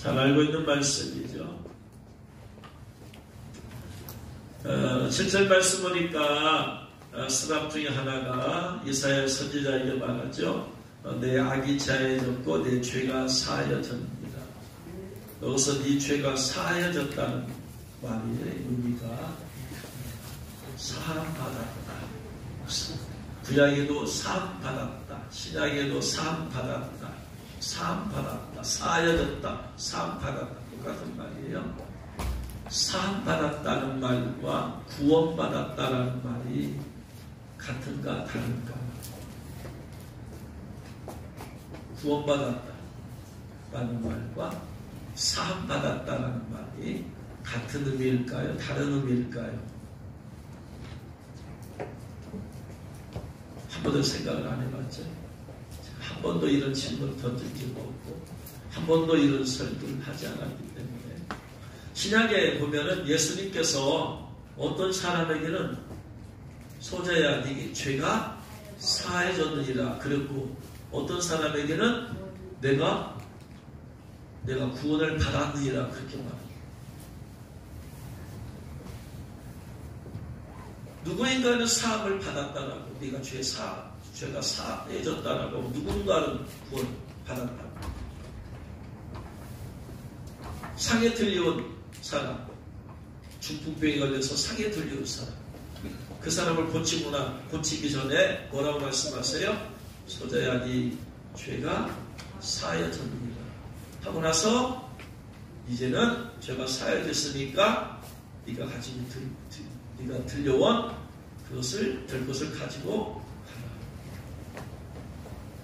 잘 알고 있는 말씀이죠. 7절 말씀 보니까 스랍 중에 하나가 이사야 선지자에게 말하죠. 내 악이 자해졌고 내 죄가 사하여졌습니다. 여기서 네 죄가 사하여졌다는 말이 의미가 사함받았다. 구약에도 사함받았다. 신약에도 사함받았다. 사함받았다. 사하여졌다. 사함받았다. 똑같은 말이에요. 사함받았다는 말과 구원받았다는 말이 같은가 다른가? 구원받았다라는 말과 사함받았다는 말이 같은 의미일까요? 다른 의미일까요? 한 번도 생각을 안 해봤죠? 한 번도 이런 질문을 던진 적 없고 한 번도 이런 설교를 하지 않았기 때문에 신약에 보면은 예수님께서 어떤 사람에게는 소자야 네게 죄가 사해졌느니라 그랬고 어떤 사람에게는 내가 구원을 받았느니라 그렇게 말합니다. 누구인가는 사함을 받았다라고 네가 죄가 사해졌다라고 누군가는 구원 받았다고 상에 들려온 사람 중풍병에 걸려서 상에 들려온 사람 그 사람을 고치기 전에 뭐라고 말씀하세요? 소자야 네 죄가 사해졌느니라 하고 나서 이제는 죄가 사해졌으니까 네가 들려온 될 것을 가지고 가라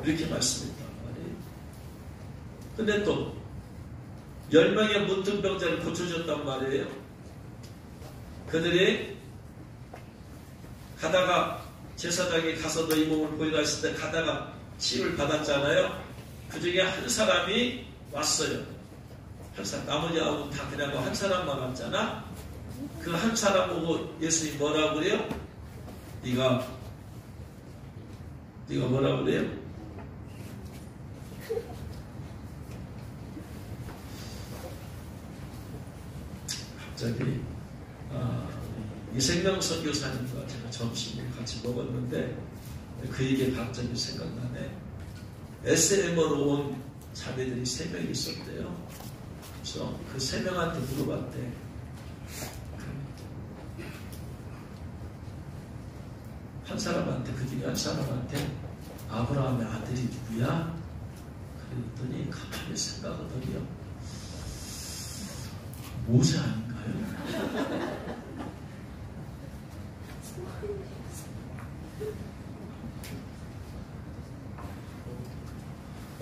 이렇게 말씀했단 말이에요. 근데 또 10명의 문둥병자를 고쳐줬단 말이에요. 그들이 가다가 제사장이 가서도 이 몸을 보이라 했을 때 가다가 치유를 받았잖아요. 그 중에 한 사람이 왔어요. 나머지 아홉은 다 그냥 한 사람만 왔잖아. 그 한 사람 보고 예수님이 뭐라고 그래요? 네가 뭐라고 그래요? 갑자기 이생명 선교사님과 제가 점심을 같이 먹었는데 그 얘기 갑자기 생각나네. SM으로 온 자매들이 3명이 있었대요. 그래서 그 3명한테 물어봤대. 한 사람한테 그 중에 한 사람한테 아브라함의 아들이 누구야? 그랬더니 가만히 생각하더니요. 모세 아닌가요?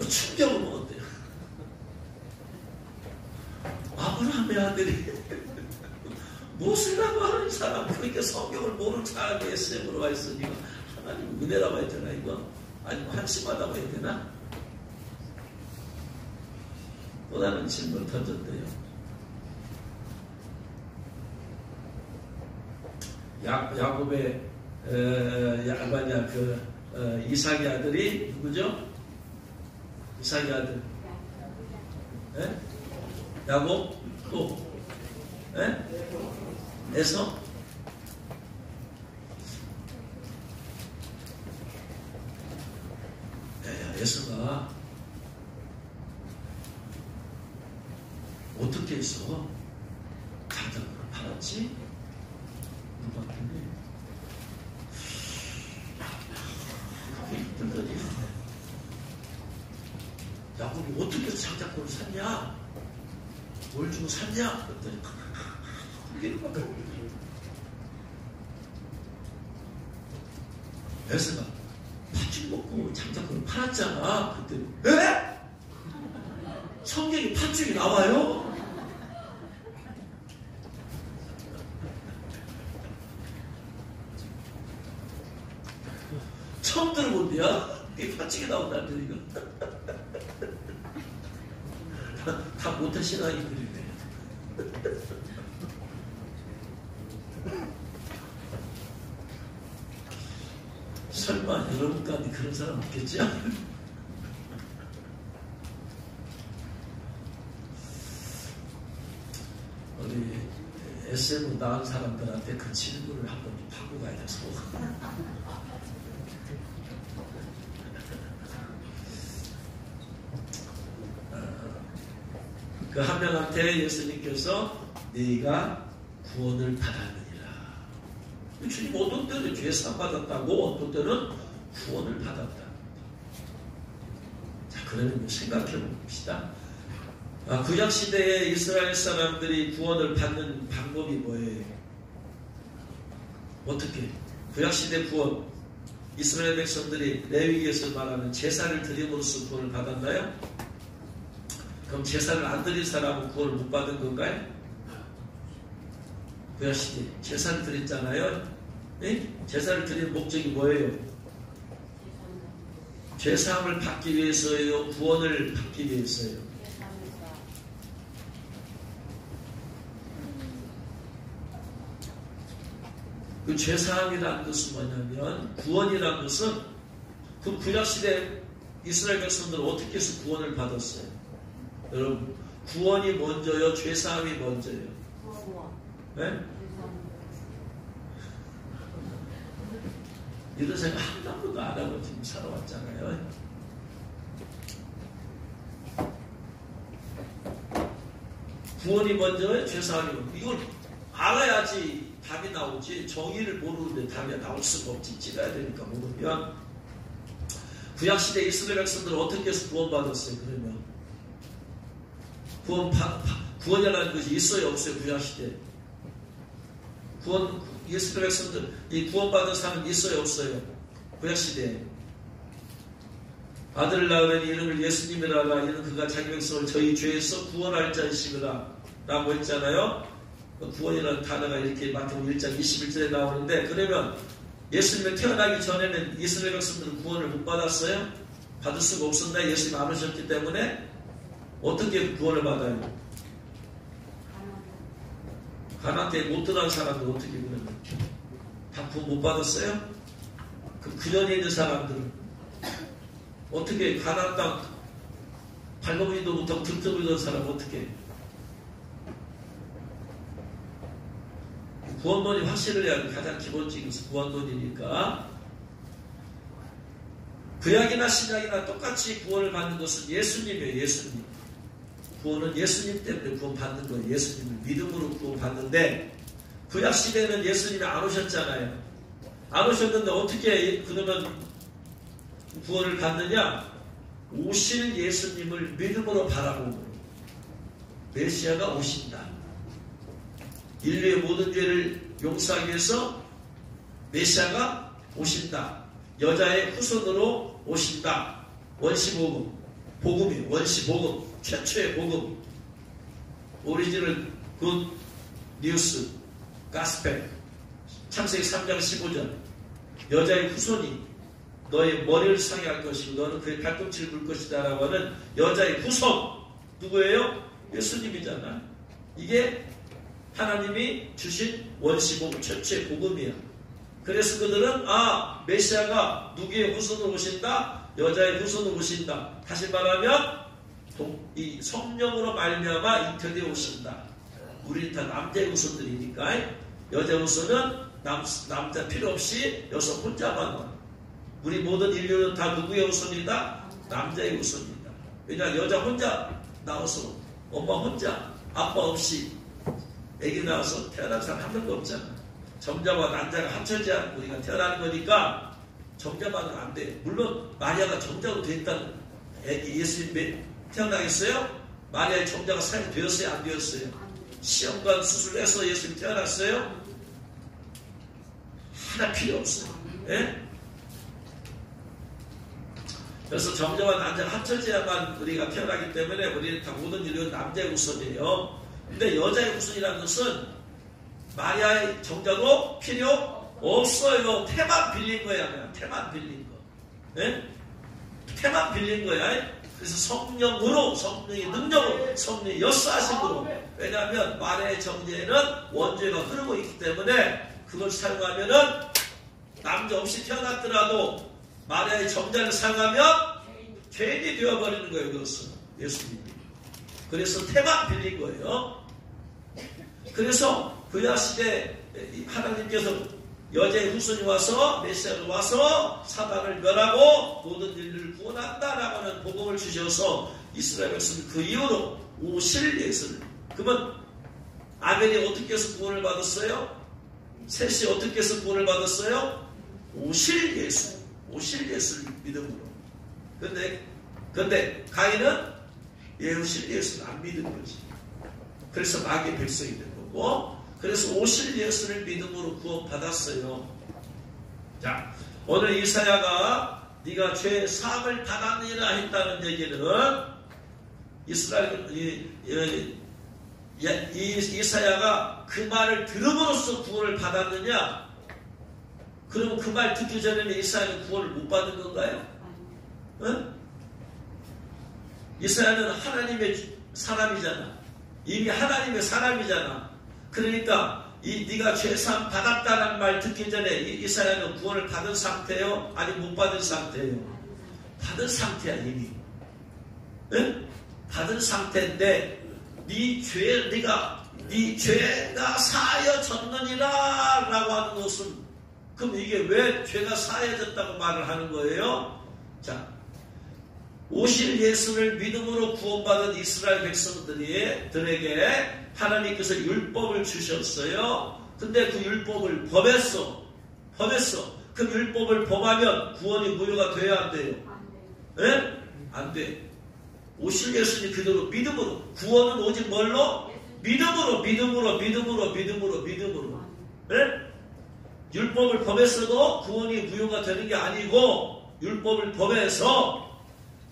충격을 먹었대요. 아브라함의 아들이 모세라고 하는 사람 그러니까 성경을 모르는 사람이 SM으로 와 있으니까 하나님 은혜라고 해야 되나 이거? 아니면 한심하다고 해야 되나? 또 다른 질문을 던졌대요. 야곱의 이삭의 아들이 누구죠? 이삭의 아들. 네? 야곱 또 네? 에서 에서가 어떻게 해서 가닥을 팔았지? 누가 근데 그게 힘들더니 야곱이 어떻게 해서 장작권을 샀냐? 뭘 주고 샀냐? 그랬더니 그게 에서가 팥죽 먹고 장작권을 팔았잖아. 그랬더니 에? 성경에 팥죽이 나와요? 처음 들어본대야? 이게 팥죽이 나온다는 소리가. 다 못한 신앙이 그리네. 설마 여러분 가운데 그런 사람 없겠지? SM 낳은 사람들한테 그 질문을 한번 하고 가야 돼서. 그 한 명한테 예수님께서 네가 구원을 받았느니라. 주님 어떤 때는 죄사 받았다고 어떤 때는 구원을 받았다. 자, 그러면 생각해 봅시다. 구약시대에 이스라엘 사람들이 구원을 받는 방법이 뭐예요? 어떻게? 구약시대 구원, 이스라엘 백성들이 레위기에서 말하는 제사를 드림으로써 구원을 받았나요? 그럼 제사를 안 드린 사람은 구원을 못 받은 건가요? 구약시대 제사를 드렸잖아요. 네? 제사를 드린 목적이 뭐예요? 죄사함을 받기 위해서예요? 구원을 받기 위해서예요? 그 죄사함이라는 것은 뭐냐면, 구원이라는 것은 그 구약시대 이스라엘 백성들은 어떻게 해서 구원을 받았어요? 여러분, 구원이 먼저요? 죄사함이 먼저요? 네? 이런 생각 한 번도 안 하고 지금 살아왔잖아요. 구원이 먼저요? 죄사함이 먼저? 이걸 알아야지 답이 나오지. 정의를 모르는데 답이 나올 수가 없지. 찔러야 되니까 모르면. 구약시대 이스라엘 백성들은 어떻게 해서 구원받았어요? 그러면 구원이라는 것이 있어요? 없어요? 구약시대 이스라엘 백성들 이 구원받은 사람이 있어요? 없어요? 구약시대에 아들을 낳으려니 이름을 예수님이라 하라. 이는 그가 자기 백성을 저희 죄에서 구원할 자이시니라 라고 했잖아요. 구원이라는 단어가 이렇게 마태복음 1장 21절에 나오는데, 그러면 예수님이 태어나기 전에는 이스라엘 백성들은 구원을 못 받았어요? 받을 수가 없었나요? 예수님이 안 오셨기 때문에. 어떻게 구원을 받아요? 가나안 때 못 들어간 사람들 어떻게 그러면 다 구원 못 받았어요? 그럼 그 전에 있는 사람들은 어떻게 가나안 땅 발버둥이도 못하고 들떠보던 사람은 어떻게? 구원론이 확실해야 하는 가장 기본적인 구원론이니까. 구약이나 신약이나 똑같이 구원을 받는 것은 예수님이에요. 예수님. 구원은 예수님 때문에 구원 받는 거예요. 예수님을 믿음으로 구원 받는데, 구약 시대에는 예수님이 안 오셨잖아요. 안 오셨는데 어떻게 그러면 구원을 받느냐? 오실 예수님을 믿음으로 바라보고 메시아가 오신다. 인류의 모든 죄를 용서하기 위해서 메시아가 오신다. 여자의 후손으로 오신다. 원시복음, 복음이 원시복음, 최초의 복음, 오리지널 굿 뉴스, 가스펠, 창세기 3장 15절. 여자의 후손이 너의 머리를 상해할 것이고 너는 그의 발꿈치를 물 것이다 라고 하는 여자의 후손 누구예요? 예수님이잖아. 이게 하나님이 주신 원시복음, 최초의 복음이야. 그래서 그들은 메시아가 누구의 후손으로 오신다? 여자의 후손으로 오신다. 다시 말하면 이 성령으로 말미암아 잉태되어 오신다. 우리는 다 남자의 후손들이니까 여자 후손은 남자 필요 없이 여성 혼자만 와. 우리 모든 인류는 다 누구의 후손이다? 남자의 후손이다. 왜냐 여자 혼자 나와서 엄마 혼자 아빠 없이 애기 나와서 태어난 사람 한 명도 없잖아. 정자와 난자가 합쳐져야 우리가 태어나는 거니까 정자만은 안 돼. 물론 마리아가 정자로 됐다는 애기 예수님 태어나겠어요? 마리아의 정자가 사용되었어요? 안 되었어요? 시험관 수술해서 예수님 태어났어요? 하나 필요 없어요. 예? 그래서 정자와 난자가 합쳐져야만 우리가 태어나기 때문에 우리는 다 모든 인류는 남자의 후손이에요. 근데 여자의 후손이라는 것은 마리아의 정자도 필요 없어요. 태만 빌린 거야. 그냥 태만 빌린 거. 예? 태만 빌린 거야. 그래서 성령으로, 성령의 능력으로, 성령의 역사하심으로. 왜냐하면 마리아의 정제에는 원죄가 흐르고 있기 때문에 그걸 사용하면은 남자 없이 태어났더라도 마리아의 정자를 사용하면 죄인이 되어버리는 거예요. 그것은 예수님이. 그래서 태만 빌린 거예요. 그래서 구약시대 하나님께서 여자의 후손이 와서 메시아로 와서 사단을 멸하고 모든 인류를 구원한다라고 하는 복음을 주셔서 이스라엘 백성은 그 이후로 오실 예수를, 그러면 아벨이 어떻게 해서 구원을 받았어요? 셋이 어떻게 해서 구원을 받았어요? 오실 예수를 믿음으로. 근데 가인은 오실 예수를 안 믿은 거지. 그래서 마귀의 백성이 된 거고, 그래서 오실 예수를 믿음으로 구원받았어요. 자, 오늘 이사야가 네가 죄 사함을 받았느니라 했다는 얘기는 이사야가 그 말을 들음으로써 구원을 받았느냐? 그러면 그 말 듣기 전에는 이사야는 구원을 못 받은 건가요? 응? 이사야는 하나님의 사람이잖아. 이미 하나님의 사람이잖아. 그러니까 네가 죄사함 받았다는 말 듣기 전에 이사야는 구원을 받은 상태예요? 아니 못 받은 상태예요? 받은 상태야 이미. 응? 받은 상태인데 네 죄가 사하여졌느니라 라고 하는 것은, 그럼 이게 왜 죄가 사하여졌다고 말을 하는 거예요? 자, 오실 예수를 믿음으로 구원받은 이스라엘 백성들에게 하나님께서 율법을 주셨어요. 근데 그 율법을 범했어. 그 율법을 범하면 구원이 무효가 돼야 안 돼요? 네? 안 돼. 오실 예수님 그대로 믿음으로. 구원은 오직 뭘로? 믿음으로. 네? 율법을 범했어도 구원이 무효가 되는 게 아니고, 율법을 범해서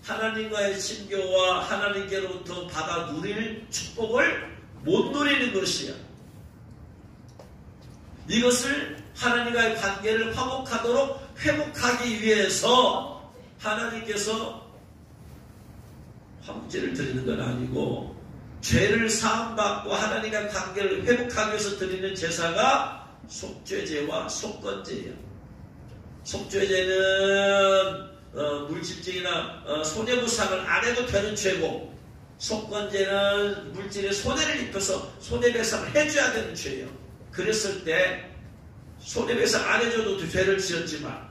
하나님과의 친교와 하나님께로부터 받아 누릴 축복을 못 누리는 것이야. 이것을 하나님과의 관계를 회복하기 위해서 하나님께서 화목제를 드리는 건 아니고, 죄를 사함받고 하나님과의 관계를 회복하기 위해서 드리는 제사가 속죄제와 속건제예요. 속죄제는 물질증이나 손해보상을 안 해도 되는 죄고, 속건제는 물질에 손해를 입혀서 손해배상을 해줘야 되는 죄예요. 그랬을 때 손해배상 안 해줘도 죄를 지었지만,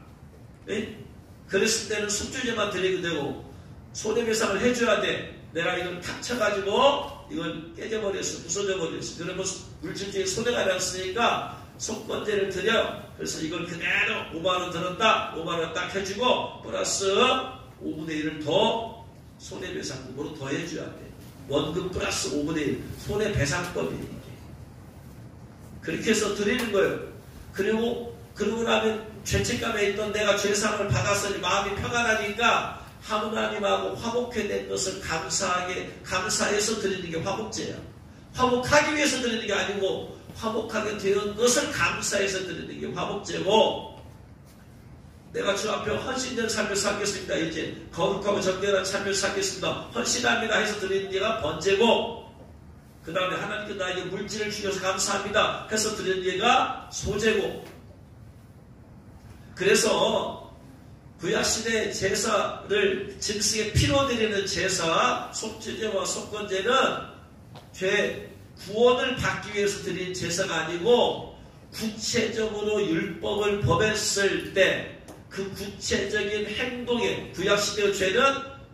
그랬을 때는 속죄제만 드리게 되고, 손해배상을 해줘야 돼. 내가 이걸 탁 쳐가지고 이걸 깨져버렸어, 부서져버렸어. 그러면 물질적인 손해가 났으니까 속건제를 드려. 그래서 이걸 그대로 5만원 들었다, 5만원 딱 해주고 플러스 5분의 1을 더 손해배상금으로 더 해줘야 돼. 원금 플러스 5분의 1 손해배상법이 이게. 그렇게 해서 드리는 거예요. 그러고 나면 죄책감에 있던 내가 죄상을 받았으니 마음이 평안하니까 하나님하고 화목해 된 것을 감사해서 드리는 게 화목제야. 화목하기 위해서 드리는 게 아니고, 화목하게 된 것을 감사해서 드리는 게 화목제고, 내가 주 앞에 헌신된 삶을 살겠습니다. 이제 거룩하고 정결한 삶을 살겠습니다. 헌신합니다 해서 드리는 게가 번제고, 그 다음에 하나님께 나에게 물질을 주셔서 감사합니다 해서 드리는 게가 소제고. 그래서 구약시대 제사를 즉석에 피로 드리는 제사, 속죄제와 속건제는 죄 구원을 받기 위해서 드린 제사가 아니고, 구체적으로 율법을 범했을 때 그 구체적인 행동에, 구약시대의 죄는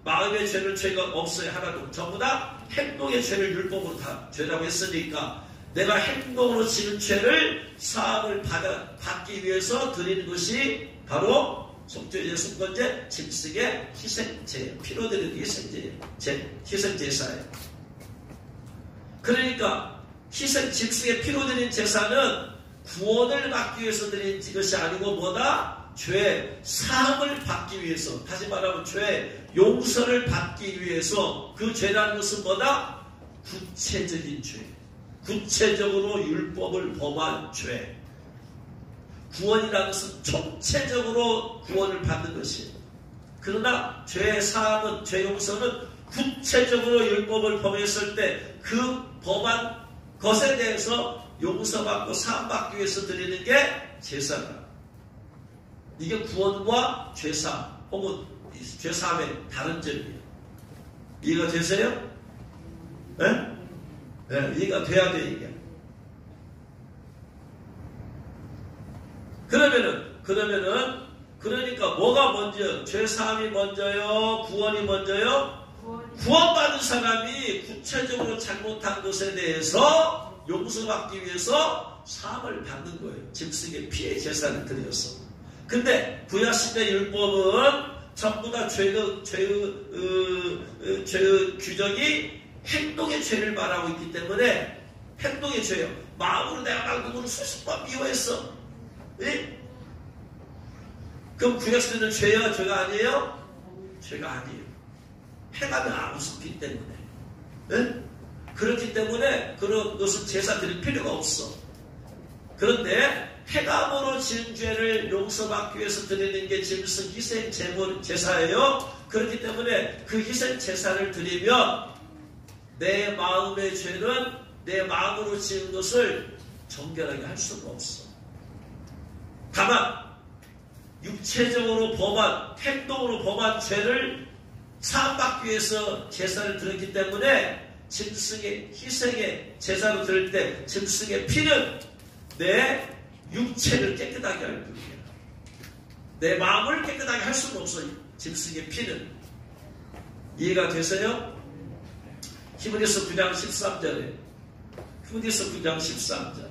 마음의 죄가 없어요. 하나도. 전부 다 행동의 죄를 율법으로 다 죄라고 했으니까, 내가 행동으로 지은 죄를 사함을 받기 위해서 드리는 것이 바로 속죄제, 속건제, 짐승의 희생제예요. 피로 드리는 희생제예요. 희생제사예요. 그러니까 짐승의 피로 드린 제사는 구원을 받기 위해서 드린 것이 아니고 뭐다? 죄 사함을 받기 위해서, 다시 말하면 죄 용서를 받기 위해서. 그 죄라는 것은 뭐다? 구체적인 죄. 구체적으로 율법을 범한 죄. 구원이라는 것은 총체적으로 구원을 받는 것이에요. 그러나 죄 사함은, 죄 용서는 구체적으로 율법을 범했을 때 그 범한 것에 대해서 용서받고 사함받기 위해서 드리는 게 제사다. 이게 구원과 죄사 혹은 죄사함의 다른 점이에요. 이해가 되세요? 네? 네, 이해가 돼야 돼 이게. 그러니까 뭐가 먼저? 죄사함이 먼저요? 구원이 먼저요? 구원받은 사람이 구체적으로 잘못한 것에 대해서 용서받기 위해서 사함을 받는 거예요. 짐승의 피의 제사를 드려서. 근데 구약시대 율법은 전부 다 죄의 규정이 행동의 죄를 말하고 있기 때문에 행동의 죄요. 마음으로 내가 막 누구를 수십 번 미워했어. 예? 그럼 구약시대는 죄야? 죄가 아니에요? 죄가 아니에요. 행하면 안 웃었기 때문에. 예? 그렇기 때문에 그런 것은 제사 드릴 필요가 없어. 그런데 행함으로 지은 죄를 용서받기 위해서 드리는 게 짐승 희생 제사예요. 그렇기 때문에 그 희생 제사를 드리면 내 마음의 죄는 내 마음으로 지은 것을 정결하게 할 수가 없어. 다만 육체적으로 범한, 행동으로 범한 죄를 사함받기 위해서 제사를 드렸기 때문에 짐승의 희생의 제사로 드릴 때 짐승의 피는 내 육체를 깨끗하게 할 뿐이야. 내 마음을 깨끗하게 할 수는 없어. 짐승의 피는. 이해가 되세요? 히브리서 9장 13절에 히브리서 9장 13절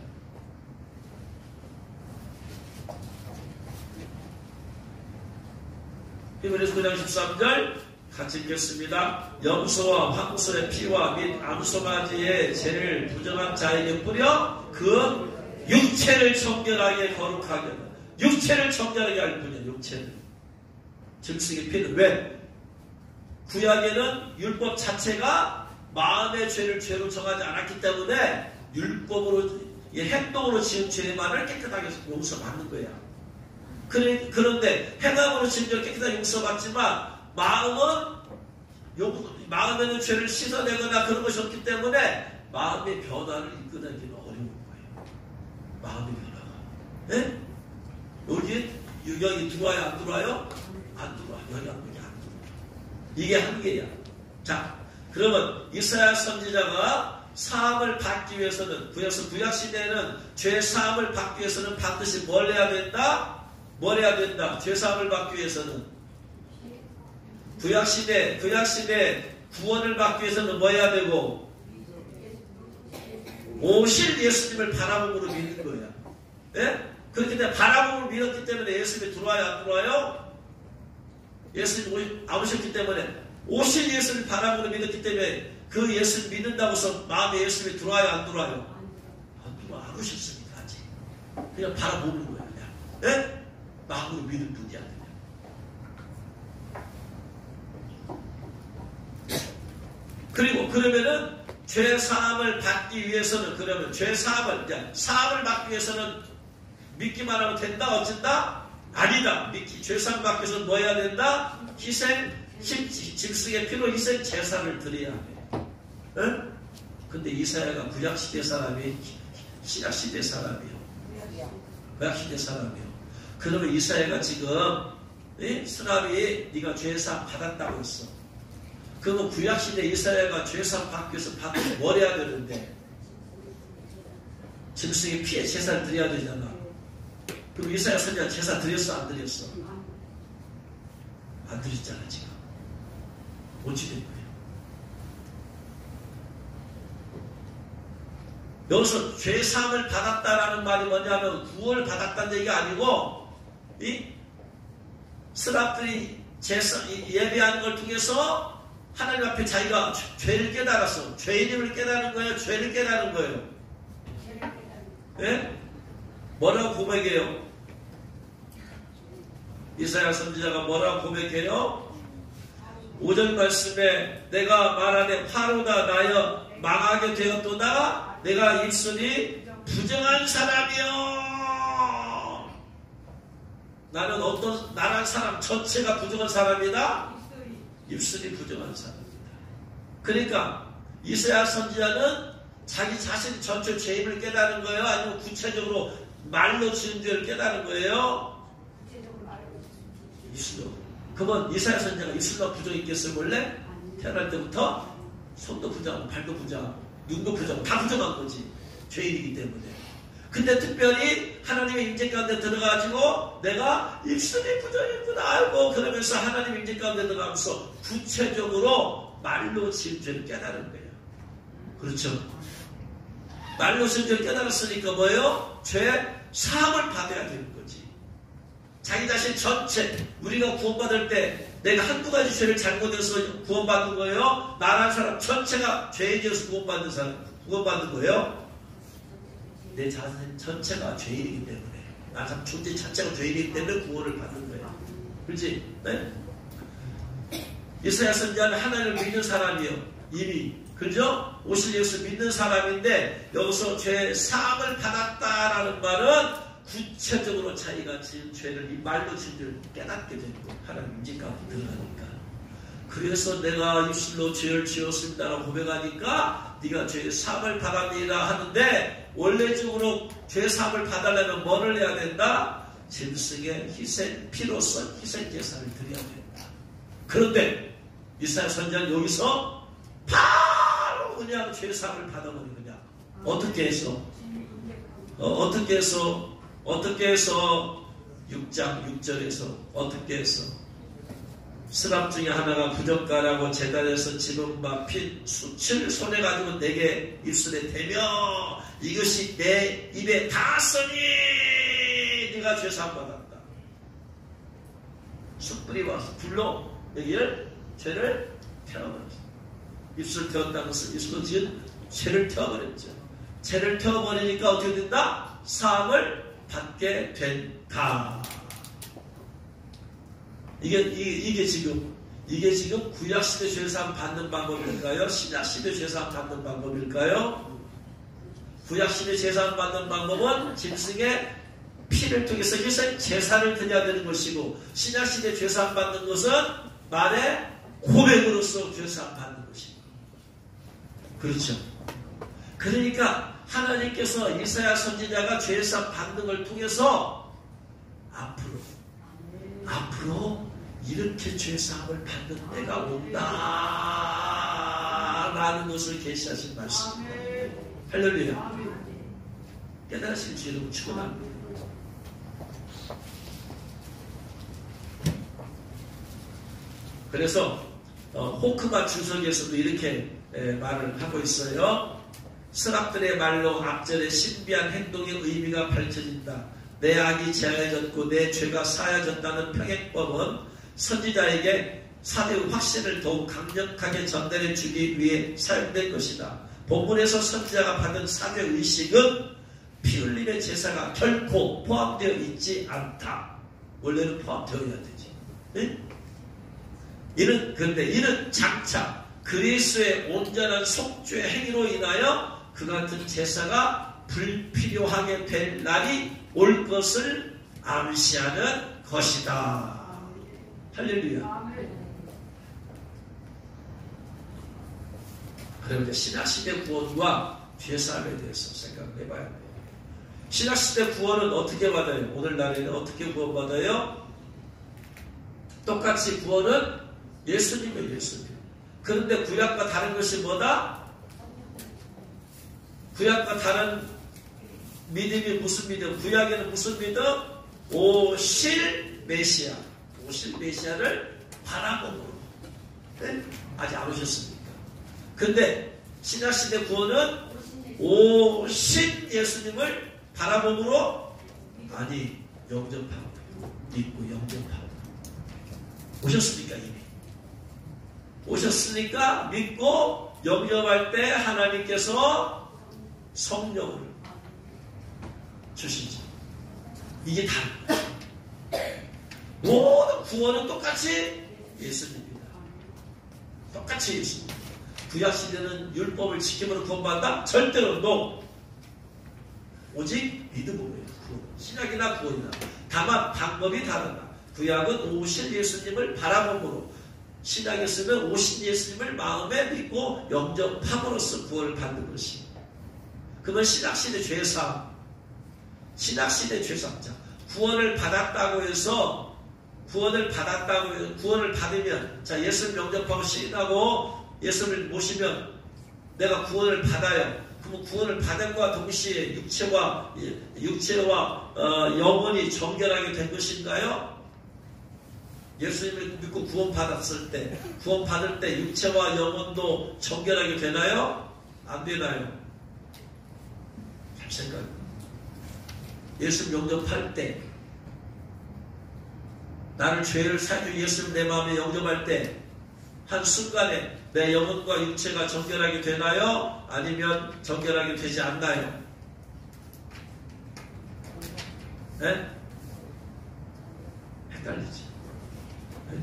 히브리서 9장 13절 같이 읽겠습니다. 염소와 황소의 피와 및 암소가지의 죄를 부정한 자에게 뿌려 그 육체를 정결하게 거룩하게 한다. 육체를 정결하게 할 뿐이야. 육체를. 짐승의 피는 왜? 구약에는 율법 자체가 마음의 죄를 죄로 정하지 않았기 때문에 율법으로 행동으로 지은 죄만을 깨끗하게 용서받는 거야. 그런데 행함으로 지은 죄를 깨끗하게 용서받지만 마음에는 죄를 씻어내거나 그런 것이 없기 때문에 마음의 변화를 이끌어내기는 어려운 거예요. 마음의 변화가. 네? 여기 들어와요? 안 들어와요? 안 들어와. 여기 안 들어와. 이게 한계야. 자, 그러면 이사야 선지자가 사함을 받기 위해서는 구약시대에는 죄 사함을 받기 위해서는 반드시 뭘 해야 된다? 뭘 해야 된다? 죄 사함을 받기 위해서는 구약시대 구원을 받기 위해서는 뭐 해야 되고? 오실 예수님을 바라봄으로 믿는 거야. 예? 그렇기 때문에 바라봄으로 믿었기 때문에 예수님이 들어와요? 안 들어와요? 예수님이 안 오셨기 때문에 오실 예수를 바라봄으로 믿었기 때문에 그 예수를 믿는다고 해서 마음에 예수님이 들어와요? 안 들어와요? 안 들어와. 안 오셨으니까 아직. 그냥 바라보는 거야. 그냥. 예? 마음으로 믿을 뿐이야. 그리고 그러면은 죄 사함을 받기 위해서는 사함을 받기 위해서는 믿기만 하면 된다? 어쩐다? 아니다. 죄 사함을 받기 위해서는 뭐 해야 된다? 짐승의 피로 희생 제사를 드려야 돼. 응? 근데 이사야가 구약시대 사람이 신약시대 사람이요. 구약시대 사람이요. 그러면 이사야가 지금 스라비 네가 죄 사함 받았다고 했어. 그러면 구약시대 이스라엘과 죄사함 받기 위해서 뭘 해야 되는데? 짐승의 피에 제사를 드려야 되잖아. 그럼 이스라엘 선지자 제사 드렸어? 안 드렸어? 안 드렸잖아 지금. 어찌 된 거예요? 여기서 죄사함을 받았다라는 말이 뭐냐면 구원을 받았다는 얘기가 아니고 이 스랍들이 예배하는 걸 통해서 하나님 앞에 자기가 죄를 깨달았어. 죄인임을 깨달은 거예요? 죄를 깨달은 거예요? 예? 뭐라고 고백해요? 이사야 선지자가 뭐라고 고백해요? 5절 말씀에 내가 말하되 파로다 나여 망하게 되었도다 내가 입술이 부정한 사람이여. 나란 사람 전체가 부정한 사람이다? 입술이 부정한 사람입니다. 그러니까 이사야 선지자는 자기 자신 전체 죄임을 깨달은 거예요? 아니면 구체적으로 말로 지은 죄를 깨달은 거예요? 입술로. 그러면 이사야 선지자가 입술로 부정이 있겠어요 원래? 태어날 때부터 손도 부정하고 발도 부정하고 눈도 부정하고 다 부정한 거지. 죄인이기 때문에. 근데 특별히 하나님의 임재 가운데 들어가지고 내가 입술이 부정했구나 알고 그러면서 하나님의 임재 가운데 들어가면서 구체적으로 말로 지은 죄를 깨달은 거예요. 그렇죠? 말로 지은 죄를 깨달았으니까 뭐예요? 죄 사함을 받아야 되는 거지. 자기 자신 전체, 우리가 구원받을 때 내가 한두 가지 죄를 잘못해서 구원받는 거예요? 나라는 사람 전체가 죄에 지어서 구원받는 거예요? 내 자신 전체가 죄인이기 때문에, 나 존재 자체가 죄인이기 때문에 구원을 받는 거예요. 그렇지? 네? 이사야 선지자는 하나님을 믿는 사람이요. 이미, 그죠? 오실 예수 믿는 사람인데, 여기서 죄 사함을 받았다라는 말은 구체적으로 자기가 지은 죄를 이 말로 지은 죄를 깨닫게 되고, 하나님 임재 가운데 들어가니까. 그래서 내가 입술로 죄를 지었습니다라고 고백하니까, 네가 죄 사함을 받았느니라 하는데, 원래적으로 죄 사함을 받으려면 뭐를 해야 된다? 짐승의 희생, 피로써 희생 제사를 드려야 된다. 그런데 이사야 선지자는 여기서 바로 그냥 죄 사함을 받아버린 거냐? 어떻게 해서? 어떻게 해서 6장 6절에서 어떻게 해서 스랍 중에 하나가 부젓가락하고 제단에서 집은 바 핀 숯을 손에 가지고 내게 입술에 대며 이것이 내 입에 닿았으니 네가 죄사함 받았다. 숯불이 와서 불로 여기를 죄를 태워버렸어. 입술 태웠다는 것은 입술로 지은 죄를 태워버렸죠. 죄를 태워버리니까 어떻게 된다? 사함을 받게 된다. 이게 지금 구약시대 죄사함 받는 방법일까요? 신약시대 죄사함 받는 방법일까요? 구약시대 죄사함 받는 방법은 짐승의 피를 통해서 희생 제사를 드려야 되는 것이고, 신약시대 죄사함 받는 것은 말의 고백으로서 죄사함 받는 것입니다. 그렇죠? 그러니까 하나님께서 이사야 선지자가 죄사함 받는 걸 통해서 앞으로 이렇게 죄사함을 받는 때가 온다 라는 것을 계시하신 말씀입니다. 할렐루야. 깨달으신 주님 축원합니다. 그래서 호크마 주석에서도 이렇게 말을 하고 있어요. 스랍들의 말로 앞절에 신비한 행동의 의미가 밝혀진다. 내 악이 제하여졌고 내 죄가 사하여졌다는 평행법은 선지자에게 사대의 확신을 더욱 강력하게 전달해 주기 위해 사용된 것이다. 본문에서 선지자가 받은 사죄 의식은 피 흘림의 제사가 결코 포함되어 있지 않다. 원래는 포함되어야 되지. 네? 그런데 이는 장차 그리스도의 온전한 속죄 행위로 인하여 그 같은 제사가 불필요하게 될 날이 올 것을 암시하는 것이다. 할렐루야. 그럼 이제 신약시대 구원과 죄사함에 대해서 생각해 봐야 돼요. 신약시대 구원은 어떻게 받아요? 오늘날에는 어떻게 구원받아요? 똑같이 구원은 예수님이에요. 예수님. 그런데 구약과 다른 것이 뭐다? 구약과 다른 믿음이 무슨 믿음? 구약에는 무슨 믿음? 오실 메시아. 오실 메시아를 바라봄으로. 네? 아직 안 오셨습니까? 근데 신약시대 구원은 오신 예수님을 바라봄으로, 아니 영접하고 믿고 영접하고. 오셨습니까? 이미 오셨으니까 믿고 영접할 때 하나님께서 성령을 주시죠. 이게 다른 거예요. 모든 구원은 똑같이 예수님입니다. 똑같이 예수님. 구약시대는 율법을 지킴으로 구원받는다? 절대로 no. 오직 믿음으로요. 신약이나 구원이나. 다만 방법이 다르다. 구약은 오실 예수님을 바라봄으로, 신약에서는 오신 예수님을 마음에 믿고 영접함으로써 구원을 받는 것입니다. 그러면 신약시대 죄사함, 신약시대 죄사함자, 구원을 받았다고 해서 구원을 받으면, 자, 예수님 영접하고 신하고 예수님을 모시면 내가 구원을 받아요. 그럼 구원을 받음과 동시에 육체와 영혼이 정결하게 된 것인가요? 예수님을 믿고 구원받았을 때, 구원받을 때 육체와 영혼도 정결하게 되나요? 안 되나요? 잘 생각해. 예수 영접할 때, 나를 죄를 사주 예수님 내 마음에 영접할 때, 한순간에 내 영혼과 육체가 정결하게 되나요? 아니면 정결하게 되지 않나요? 네? 헷갈리지. 네?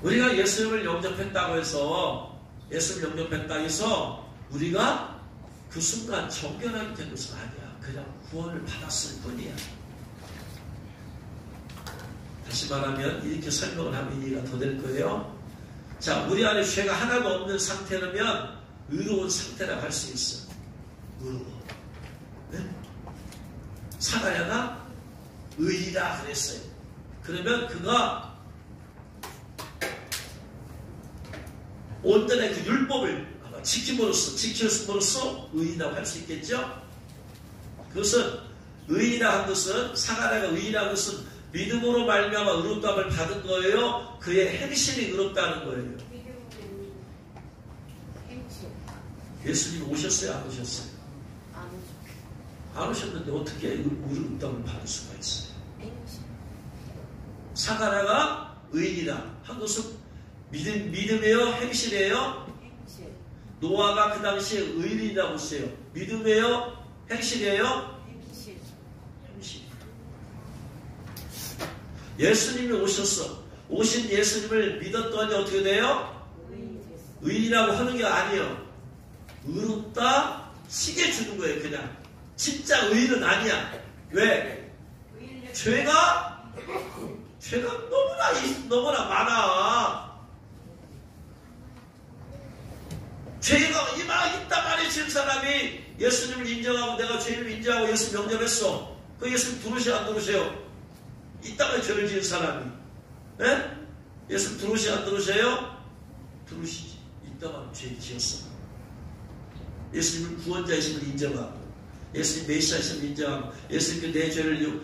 우리가 예수님을 영접했다고 해서 우리가 그 순간 정결하게 된 것은 아니야. 그냥 구원을 받았을 뿐이야. 다시 말하면 이렇게 설명을 하면 이해가 더 될 거예요. 자, 우리 안에 죄가 하나도 없는 상태라면 의로운 상태라고 할 수 있어. 의로워. 네? 사가랴가 의이다 그랬어요. 그러면 그가 온전히 그 율법을 지킴으로써 의인이라고 할 수 있겠죠? 그것은 의인이라 한 것은 사가랴가 의인이라는 것은 믿음으로 말미암아 의롭다함을 받은 거예요? 그의 행실이 의롭다는 거예요? 예수님 오셨어요? 안 오셨어요? 안 오셨는데 어떻게 의롭다함을 받을 수가 있어요? 사가랴가 의인이라 한 것은 믿음이에요? 행실이에요? 노아가 그 당시에 의인이라고 했어요. 믿음이에요? 행실이에요? 행실. 예수님이 오셨어. 오신 예수님을 믿었더니 어떻게 돼요? 의인이라고 하는 게 아니에요. 의롭다 시게 주는 거예요. 그냥 진짜 의인은 아니야. 왜? 죄가 너무나 많아. 죄가 이만 있다만에 진 사람이 예수님을 인정하고 내가 죄를 인정하고 예수 영접했어. 그 예수님 들어오세요? 안 들어오세요? 이따만에 죄를 지은 사람이. 예? 예수님 들어오세요? 안 들어오세요? 들어오시지. 이따만에 죄 지었어. 예수님을 구원자이심을 인정하고 예수님 메시아이심을 인정하고 예수님께 내 죄를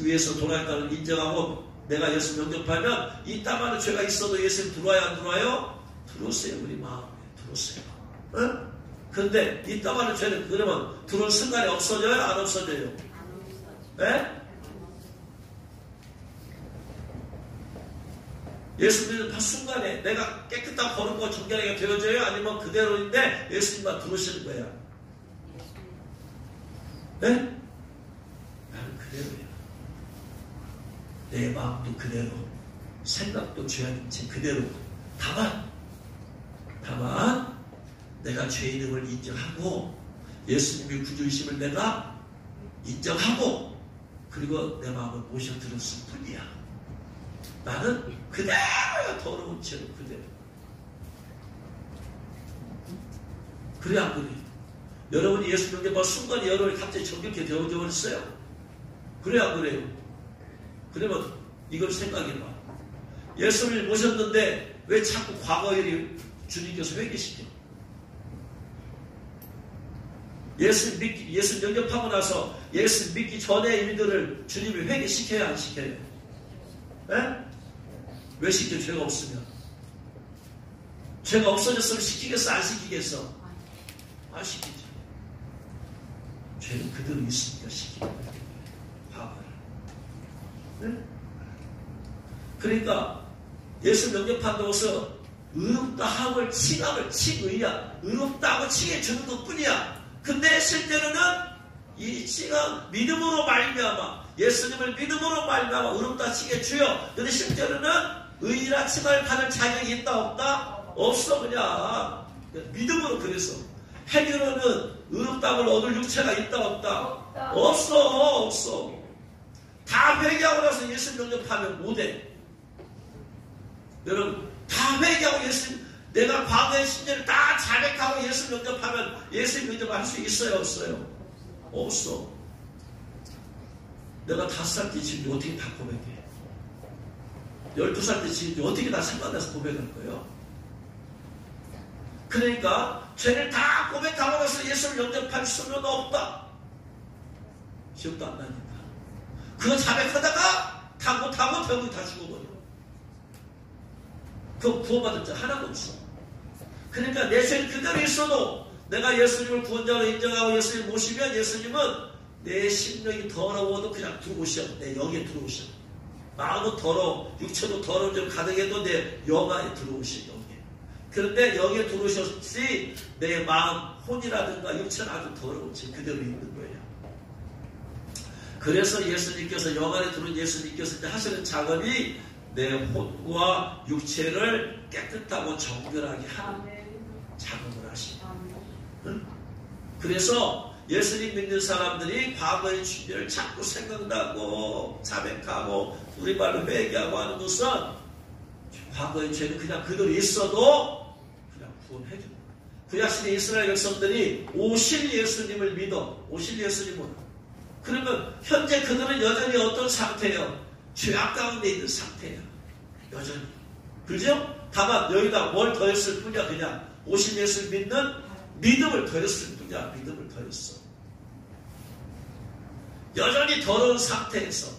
위해서 돌아왔다는 걸 인정하고 내가 예수 영접하면 이따만에 죄가 있어도 예수님 들어와요? 안 들어와요? 들어오세요. 우리 마음에 들어오세요. 응? 근데 이따만에 죄는 그러면 들어올 순간에 없어져요? 안 없어져요? 예? 예수 믿는 순간에 내가 깨끗하고 거룩하고 정결하게 되어져요? 아니면 그대로인데 예수님만 들어오시는 거야? 네? 나는 그대로야. 내 마음도 그대로, 생각도 죄인지 그대로. 다만 내가 죄인임을 인정하고 예수님의 구주이심을 내가 인정하고 그리고 내 마음을 모셔들었을 뿐이야. 나는 그대로야. 더러운 죄로 그대로. 그래 안 그래? 여러분이 예수 영접한 순간에 여러분이 갑자기 정결케 되어져 버렸어요? 그래 안 그래요? 그러면 이걸 생각해봐. 예수를 모셨는데 왜 자꾸 과거 일이 주님께서 회개시켜? 예수 영접하고 나서 예수 믿기 전에 일들을 주님이 회개시켜야 안 시켜요? 에? 왜 시켜? 죄가 없으면. 죄가 없어졌으면 시키겠어? 안 시키겠어? 안 시키지. 죄는 그대로 있으니까 시키는 거예요. 과거를. 네? 그러니까 예수 영접한다고 해서 의롭다함을 칭의야. 의롭다고 칭해주는 것 뿐이야. 근데 실제로는 이 칭함 믿음으로 말미암아 예수님을 믿음으로 말미암아 의롭다 칭해주요. 근데 실제로는 의인이라 칭을 받을 자격이 있다 없다? 없어. 그냥 믿음으로. 그래서 행위로는 의롭다함을 얻을 육체가 있다 없다? 없어. 다 회개하고 나서 예수 영접하면 못해. 여러분 다 회개하고 내가 과거의 신념을 다 자백하고 예수 영접하면 예수 영접할 수 있어요? 없어요? 없어. 내가 5살 때 지금 어떻게 다 고백해? 12살 때 지금 어떻게 다 생각나서 고백할 거예요? 그러니까 죄를 다 고백하고 나서 예수를 영접할 수는 없다. 기억도 안 나니까. 그거 자백하다가 다 못하고 결국 다 죽어버려. 그거 구원받을 자 하나도 없어. 그러니까 내 죄는 그대로 있어도 내가 예수님을 구원자로 인정하고 예수님을 모시면 예수님은 내 심령이 더러워도 그냥 들어오셔. 내 영에 들어오셔. 마음은 더러워, 육체도 더러워 좀 가득해도 내 영 안에 들어오셔. 영에. 그런데 영에 들어오셨지 내 마음, 혼이라든가 육체는 아주 더러웠지. 그대로 있는 거예요. 그래서 예수님께서 영 안에 들어온 예수님께서 이제 하시는 작업이 내 혼과 육체를 깨끗하고 정결하게 하는 작업을 하십니다. 응? 그래서 예수님 믿는 사람들이 과거의 죄를 자꾸 생각나고 자백하고 우리말로 회개하고 하는 것은 과거의 죄는 그냥 그대로 있어도 그냥 구원해 줍니다. 구약시대 이스라엘 백성들이 오실 예수님을 믿어. 오실 예수님을. 그러면 현재 그들은 여전히 어떤 상태예요? 죄악 가운데 있는 상태예요. 여전히. 그죠? 다만 여기다 뭘 더했을 뿐이야. 그냥 오신 예수를 믿는 믿음을 더했을 뿐이야. 믿음을 더했어. 여전히 더러운 상태에서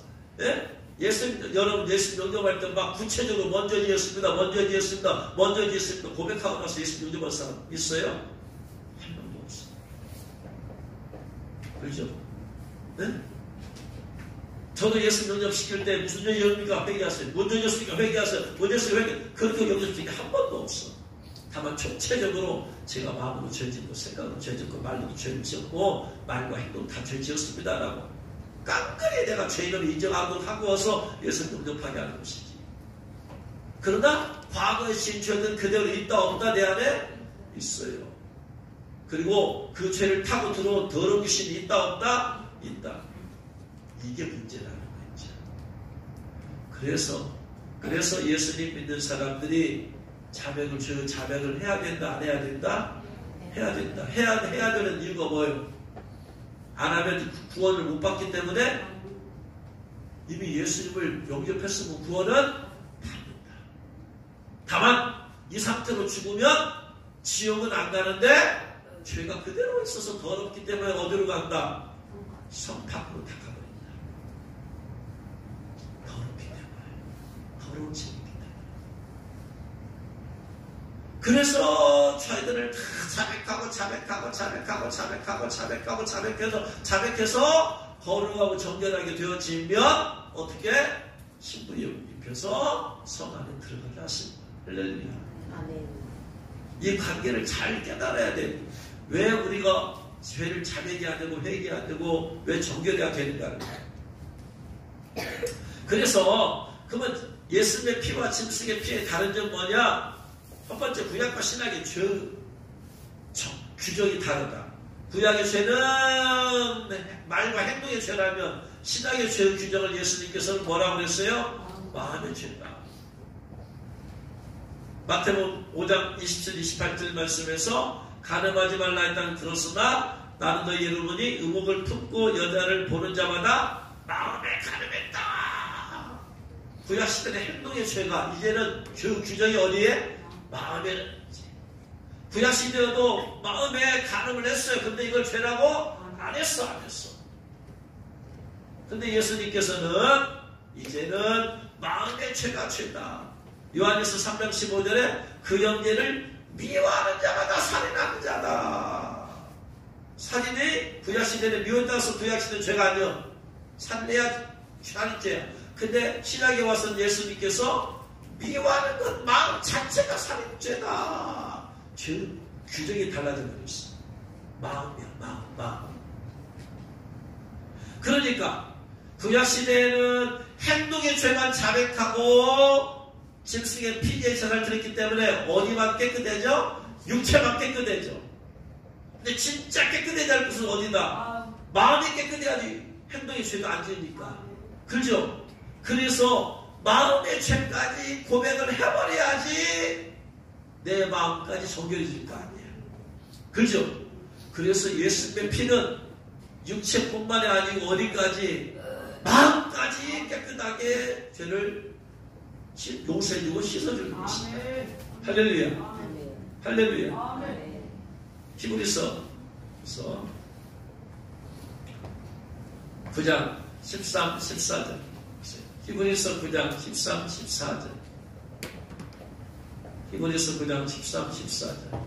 여러분 예수 영접할 때 막 구체적으로 먼저 지었습니다. 먼저 지었습니다. 먼저 지었습니다. 고백하고 나서 예수 영접할 사람 있어요? 한 명도 없어. 그렇죠? 네? 저도 예수 영접시킬 때 무슨 영접입니까? 회개하세요. 먼저 지었으니까 회개하세요. 먼저 지었으니까 회개. 그렇게 영접시킨 게 한 번도 없어. 다만 총체적으로 제가 마음으로 죄 짓고 생각으로 죄 짓고 말로도 죄를 지었고 말과 행동 다 죄 지었습니다라고 깡그리 내가 죄인을 인정하고 하고 와서 예수 영접하게 하는 것이지. 그러나 과거의 신죄는 그대로 있다 없다 내 안에 있어요. 그리고 그 죄를 타고 들어온 더러운 귀신이 있다 없다? 있다. 이게 문제라는 거죠. 그래서 예수님 믿는 사람들이 자백을 해야 된다, 안 해야 된다? 해야 된다. 해야 되는 이유가 뭐예요? 안 하면 구원을 못 받기 때문에 이미 예수님을 영접했으면 구원은 받는다. 다만 이 상태로 죽으면 지옥은 안 가는데 죄가 그대로 있어서 더럽기 때문에 어디로 간다? 성 밖으로 다 가버린다. 더럽기 때문에. 더러운 죄이기 때문에. 그래서 저희들을 다 자백해서 거룩하고 정결하게 되어지면 어떻게? 신부의 입혀서 성 안에 들어가게 하십니다. 할렐루야. 이 관계를 잘 깨달아야 돼요. 왜 우리가 죄를 자백이 안 되고 회개 안 되고 왜 정결해야 되는가? 그래서 그러면 예수님의 피와 짐승의 피의 다른 점 뭐냐? 첫 번째 구약과 신약의 죄 규정이 다르다. 구약의 죄는 말과 행동의 죄라면 신약의 죄의 규정을 예수님께서는 뭐라고 그랬어요? 마음의 죄다. 마태복음 5장 27, 28절 말씀에서 간음하지 말라 했다는 들었으나 나는 너희 여러분이 의목을 품고 여자를 보는 자마다 마음에 간음했다. 구약시대는 행동의 죄가 이제는 그 규정이 어디에? 마음에. 구약시대에도 마음에 간음을 했어요. 근데 이걸 죄라고? 안 했어. 근데 예수님께서는 이제는 마음의 죄가 죄다. 요한에서 3장 15절에 그 형제를 미워하는 자마다 살인하는 자다. 살인이 구약시대는 미워했다서 구약시대는 죄가 아니야. 살인해야 하는 죄야. 근데 신약에 와서는 예수님께서 미워하는 것 마음 자체가 살인죄다. 규정이 달라져 버렸어. 마음이야. 마음. 그러니까 구약시대에는 행동의 죄만 자백하고 짐승의 피의 제사를 드렸기 때문에 어디만 깨끗해져? 육체만 깨끗해져. 근데 진짜 깨끗해야 할 곳은 어디다? 마음이 깨끗해야지 행동의 죄가 안 지으니까. 그죠? 그래서 마음의 죄까지 고백을 해버려야지 내 마음까지 정결해질 거 아니에요. 그죠? 그래서 예수님의 피는 육체뿐만이 아니고 어디까지? 마음까지 깨끗하게 죄를 용서해주고 씻어주는 것입니다. 할렐루야. 할렐루야. 히브리서 9장 13, 14절. 히브리서 9장 13, 14절. 히브리서 9장 13, 14절.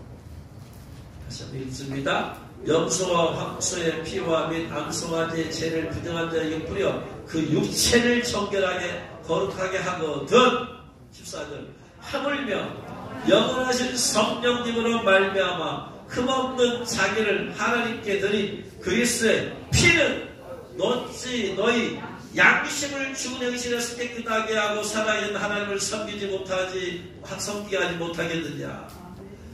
다시 한번 읽습니다. 염소와 황소의 피와 및 암송아지의 죄를 부정한 자에게 뿌려 그 육체를 정결하게 거룩하게 하거든. 14절. 하물며 영원하신 성령님으로 말미암아 흠없는 자기를 하나님께 드린 그리스도의 피는 어찌 너희 양심을 죽은 행실에서 깨끗하게 하고 살아있는 하나님을 섬기게 하지 못하겠느냐.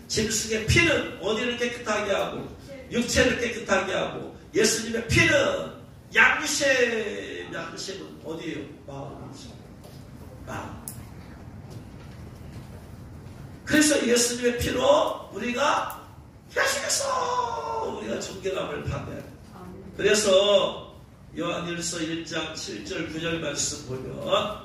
짐승의 피는 어디를 깨끗하게 하고 육체를 깨끗하게 하고 예수님의 피는 양심은 어디예요? 마음이죠. 마음. 그래서 예수님의 피로 우리가 계속해서 우리가 정결함을 받아야 돼요. 그래서 요한일서 1장 7절 9절 말씀 보면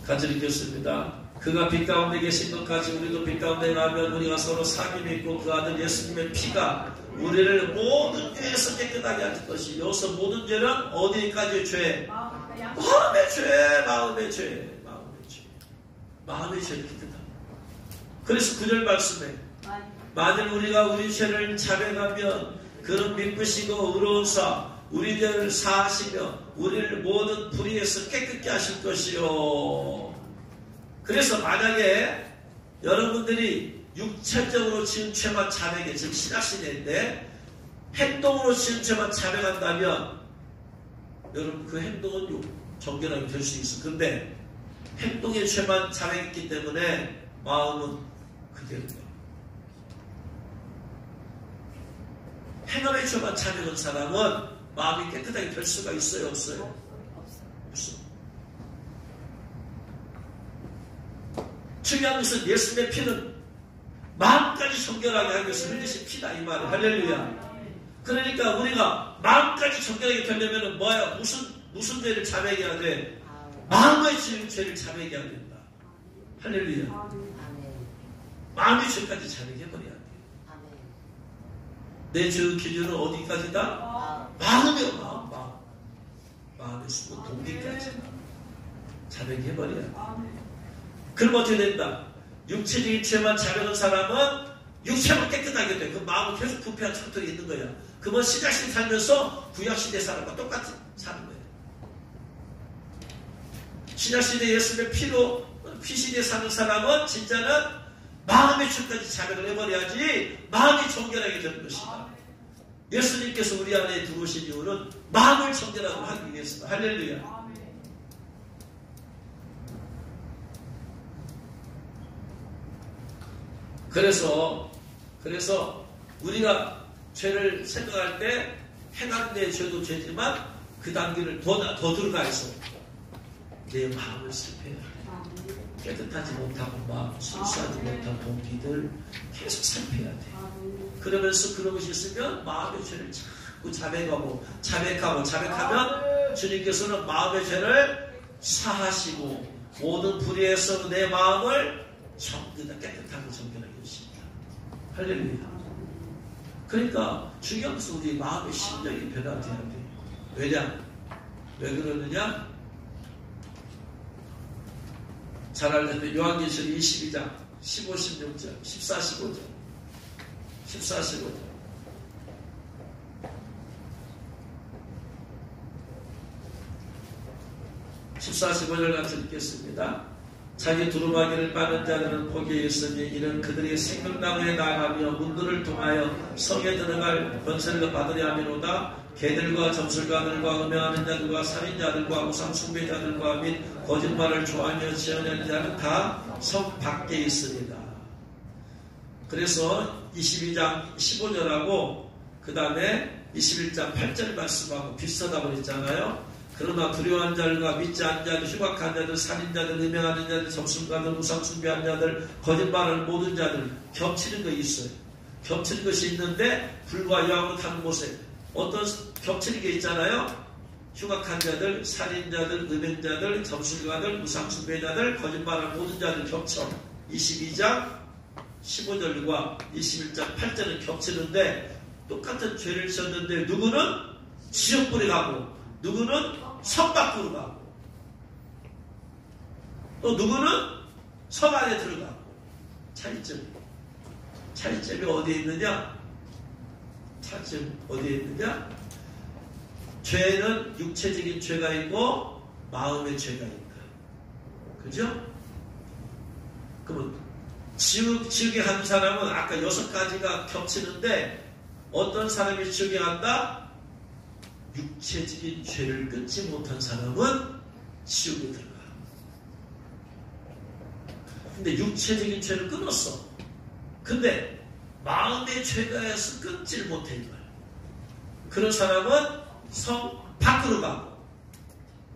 같이 읽겠습니다. 그가 빛 가운데 계신 것까지 우리도 빛 가운데 나면 우리가 서로 사귐이 있고 그 아들 예수님의 피가 우리를 모든 죄에서 깨끗하게 할 것이. 여기서 모든 죄는 어디까지의 죄? 마음의 죄. 마음의 죄를 깨끗하다. 그래서 9절 말씀에 만일 우리가 우리 죄를 자백하면 그는 믿으시고 의로우사 우리 죄를 사하시며 우리를 모든 불의에서 깨끗게 하실 것이요. 그래서 만약에 여러분들이 육체적으로 지은 죄만 자백해, 즉 신학시대인데 행동으로 지은 죄만 자백한다면 여러분 그 행동은 정결하게 될 수 있어. 그런데 행동의 죄만 자백했기 때문에 마음은 그대로다. 행함의 죄만 자백한 사람은 마음이 깨끗하게 될 수가 있어요? 없어요? 없어. 중요한 것은 예수님의 피는 마음까지 정결하게 하기 위해서 흘리신 피다 이 말이에요. 할렐루야. 그러니까 우리가 마음까지 정결하게 되려면 뭐야? 무슨 죄를 자백해야 돼? 마음의 죄를 자백해야 된다. 할렐루야. 마음의 죄까지 자백해버려야 돼. 내 죄의 기준은 어디까지다? 마음이요. 마음의 수고 동기까지 자백해버려야 돼. 그럼 어떻게 된다? 육체적인 죄만 자백한 사람은 육체만 깨끗하게 돼. 그 마음은 계속 부패한 상태에 있는 거야. 그러면 신약시대 살면서 구약시대 사람과 똑같이 사는 거야. 신약시대 예수님의 피로 피시대에 사는 사람은 진짜는 마음의 죄까지 자백을 해버려야지 마음이 정결하게 되는 것이다. 예수님께서 우리 안에 들어오신 이유는 마음을 정결하게 하기 위해서다. 할렐루야. 그래서 우리가 죄를 생각할 때 행한 내 죄도 죄지만 그 단계를 더 들어가서 내 마음을 살펴야 돼. 깨끗하지 못하고 마음, 순수하지 못한 동기들 계속 살펴야 돼. 그러면서 그런 것이 있으면 마음의 죄를 자꾸 자백하면 주님께서는 마음의 죄를 사하시고 모든 불의에서 내 마음을 깨끗하게 정결하게 해주십니다. 할렐루야. 그러니까 중요한 것은 우리 마음의 심령이 변화돼야 돼. 왜냐? 왜 그러느냐? 잘 알려진 요한계시록 22장 15, 16절 14, 15절 14, 15절 14, 15절 같이 읽겠습니다. 자기 두루마기를 빠는 자들은 포기에 있으니 이는 그들이 생명나무에 나가며 문들을 통하여 성에 들어갈 권세를 받으려 함이로다. 개들과 점술가들과 음행하는 자들과 살인자들과 우상숭배자들과 및 거짓말을 좋아하며 지어내는 자는 다 성 밖에 있으리다. 그래서 22장 15절하고 그 다음에 21장 8절 말씀하고 비슷하다고 그랬잖아요. 그러나 두려워한 자들과 믿지 않는 자들, 흉악한 자들, 살인자들, 음행하는 자들, 점술가들, 우상 숭배하는 자들, 거짓말하는 모든 자들 겹치는 것이 있어요. 겹치는 것이 있는데 불과 여왕으로 타는 곳에 어떤 겹치는 게 있잖아요. 흉악한 자들, 살인자들, 음행자들, 점술가들, 우상 숭배자들, 거짓말하는 모든 자들 겹쳐. 22장 15절과 21장 8절은 겹치는데 똑같은 죄를 지었는데 누구는 지옥불에 가고 누구는 성 밖으로 가고 또 누구는 성 안에 들어가고 차이점이 어디에 있느냐? 차이점이 어디에 있느냐? 죄는 육체적인 죄가 있고 마음의 죄가 있다. 그죠? 그러면 지옥에 간 사람은 아까 6가지가 겹치는데 어떤 사람이 지옥에 간다? 육체적인 죄를 끊지 못한 사람은 지옥에 들어가. 근데 육체적인 죄를 끊었어. 근데 마음의 죄가 해서 끊지를 못해. 그런 사람은 성 밖으로 가고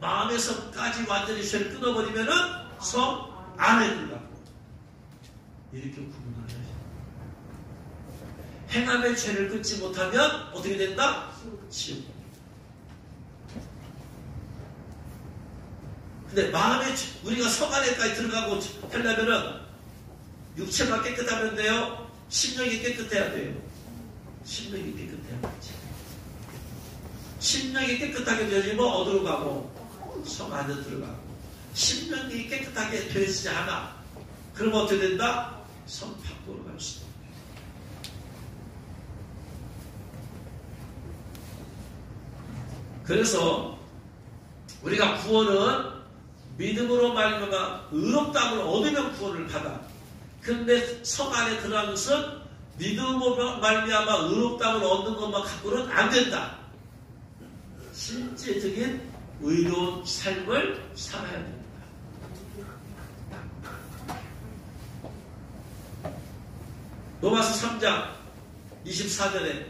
마음에서까지 완전히 죄를 끊어버리면은 성 안에 들어가고 이렇게 구분을 해야죠. 행함의 죄를 끊지 못하면 어떻게 된다? 지옥. 근데 마음의 죄, 우리가 성 안에까지 들어가고 하려면은 육체가 깨끗하면 돼요? 심령이 깨끗해야 돼요. 심령이 깨끗해야 되지. 심령이 깨끗하게 되면 어디로 가고? 성 안에 들어가고. 심령이 깨끗하게 되지 않아. 그러면 어떻게 된다? 성 밖으로 갈 수 있다. 그래서 우리가 구원은 믿음으로 말미암아 의롭다함을 얻으면 구원을 받아. 그런데 성 안에 들어가는 것은 믿음으로 말미암아 의롭다함을 얻는 것만 갖고는 안 된다. 실제적인 의로운 삶을 살아야 된다. 로마서 3장 24절에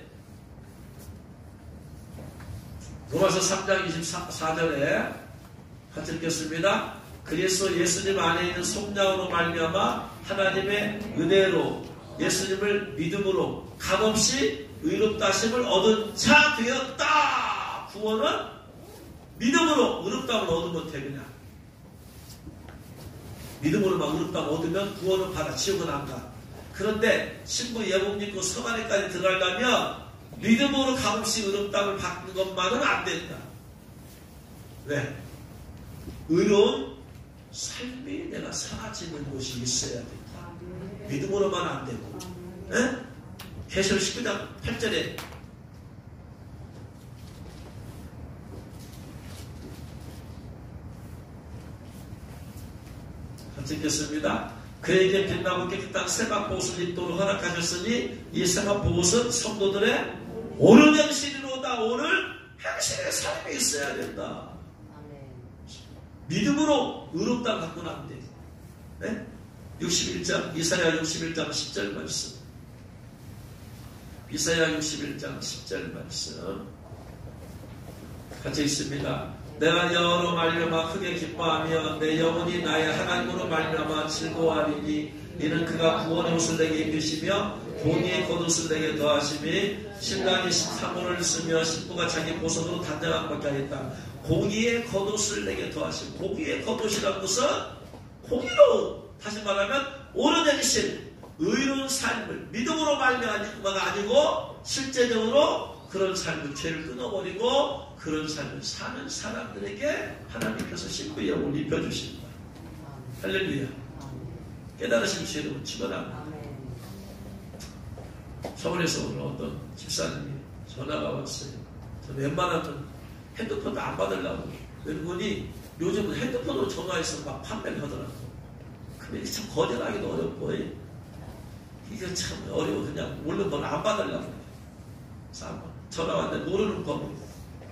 로마서 3장 24절에 같이 읽겠습니다. 그래서 예수님 안에 있는 성령으로 말미암아 하나님의 은혜로 예수님을 믿음으로 값없이 의롭다 하심을 얻은 자 되었다. 구원은 믿음으로 의롭다함을 얻으면 돼. 그냥 믿음으로만 의롭다함을 얻으면 구원은 받아. 지옥은 안 가. 그런데 신부 예복 믿고 성 안에까지 들어가려면 믿음으로 값없이 의롭다함을 받는 것만은 안 된다. 왜? 의로운 삶이 내가 사라지는 곳이 있어야 된다. 믿음으로만 안 되고. 계시록 19장 8절에 같이 읽겠습니다. 그에게 빛나고 깨끗한 세마포 옷을 입도록 허락하셨으니 이 세마포 옷은 성도들의 오늘 행실이로다. 오늘 행실의 삶이 있어야 된다. 믿음으로 의롭다 갖고는 안 돼. 네? 61장 이사야 61장 10절 말씀. 이사야 61장 10절 말씀 같이 있습니다. 내가 여호와로 말미암아 크게 기뻐하며 내 영혼이 나의 하나님으로 말미암아 즐거워하리니 이는 그가 구원의 옷을 내게 입히시며 공의의 겉옷을 내게 더하심이 신랑이 사모를 쓰며 신부가 자기 보석으로 단장한 밖에 하겠다. 공의의 겉옷을 내게 더하시고 공의의 겉옷이라는 것은 공의로 다시 말하면 옳은 행실 의로운 삶을 믿음으로 말미암아가 아니고 실제적으로 그런 삶을 죄를 끊어버리고 그런 삶을 사는 사람들에게 하나님께서 신부의 영을 입혀주십니다. 할렐루야. 깨달으신 죄로 축원합니다. 서울에서 오늘 어떤 집사님이 전화가 왔어요. 저는 웬만하면 핸드폰도 안 받으려고. 그분이 요즘은 핸드폰으로 전화해서 막 판매를 하더라고. 근데 이게 참 거절하기도 어렵고, 이게 참 어려워. 그냥 모르는 건 안 받으려고. 전화 왔는데 모르는 거고.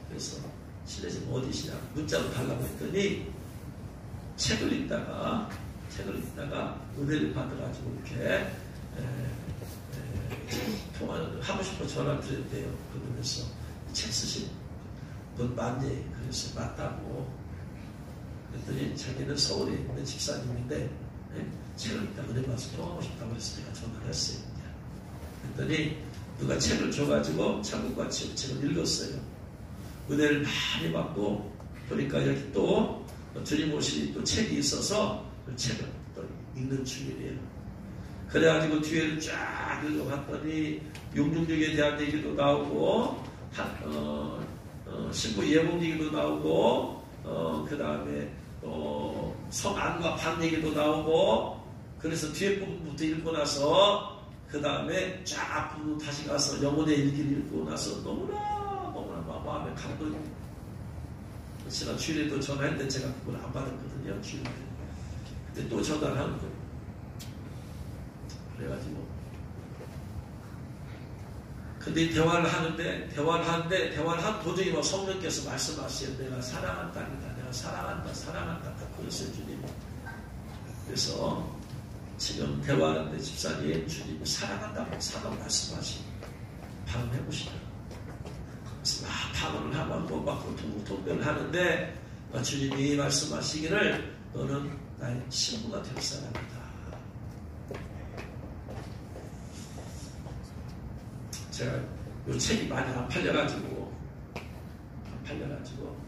그래서 실례지금 어디시냐 문자로 달라고 했더니 책을 읽다가 은혜를 받아가지고 이렇게 통화를 하고 싶어 전화를 드렸대요. 그분에서 책 쓰신 곧 맞니? 그래서 맞다고. 그랬더니 자기는 서울에 있는 집사님인데 책을 일단 은혜 봐서 통하고 싶다고 해서 제가 전화를 했어요. 그랬더니 누가 책을 줘가지고 창국과 책을 읽었어요. 은혜를 많이 받고 보니까 여기 또 주님 오시니 또 책이 있어서 그 책을 또 읽는 중이래요. 그래가지고 뒤에를 쫙 읽어봤더니 666에 대한 얘기도 나오고 신부 예복 얘기도 나오고 그 다음에 성안과 반 얘기도 나오고 그래서 뒤에 부분부터 읽고 나서 그 다음에 쫙 앞으로 다시 가서 영혼의 일기를 읽고 나서 너무나 마음에 감동이. 지난 주일에도 전화했는데 제가 그걸 안 받았거든요. 주일에. 근데 또 전화를 하는 거예요. 그래가지고 근데 대화를 하는데 대화를 한 도중에 뭐 성령께서 말씀하세요. 내가 사랑한 딸이다. 내가 사랑한다. 그랬어요, 주님. 그래서 지금 대화하는데 집사님 주님이 사랑한다고 사랑 말씀하시고 발언해보시더라고요. 그래서 막 방언을 하고 막 통변을 하는데 주님이 말씀하시기를 너는 나의 신부가 될 사람이다. 제가 이 책이 많이 안 팔려가지고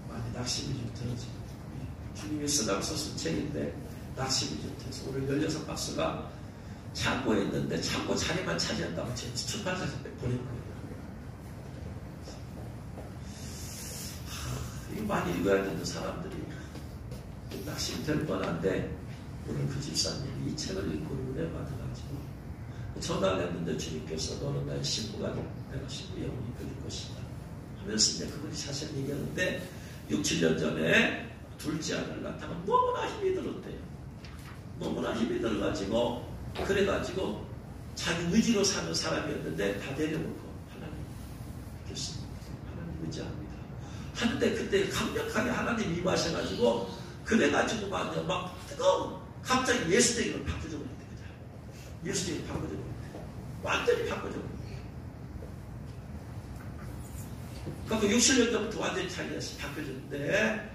많이 낙심이 좀 들어지고 주님이 쓰라고 썼은 책인데 낙심이 좀 들어서 오늘 16박스가 창고에 있는데 창고 자리만 차지한다고 제 출판사에서 보낸 거예요. 이거 많이 읽어야 되는 사람들이 낙심이 될 뻔한데 오늘 그 집사님이 이 책을 읽고 은혜 받아가지고 전화를 했는데 주님께서 너는 나의 신부가 내가 신부 영혼이 되릴 것이다 하면서 이제 그분이 자세히 얘기하는데 6, 7년 전에 둘째 아들 낳다가 너무나 힘이 들었대요. 너무나 힘이 들어가지고 그래가지고 자기 의지로 사는 사람이었는데 다 내려놓고 하나님 믿겠습니다. 하나님 의지합니다. 하는데 그때 강력하게 하나님 임하셔가지고 그래가지고 막 뜨거운 갑자기 예수되기로 바꾸죠. 예수님이 바꿔줘. 완전히 바꿔줘. 그러니까 60년 전부터 완전히 자기가 바뀌어졌는데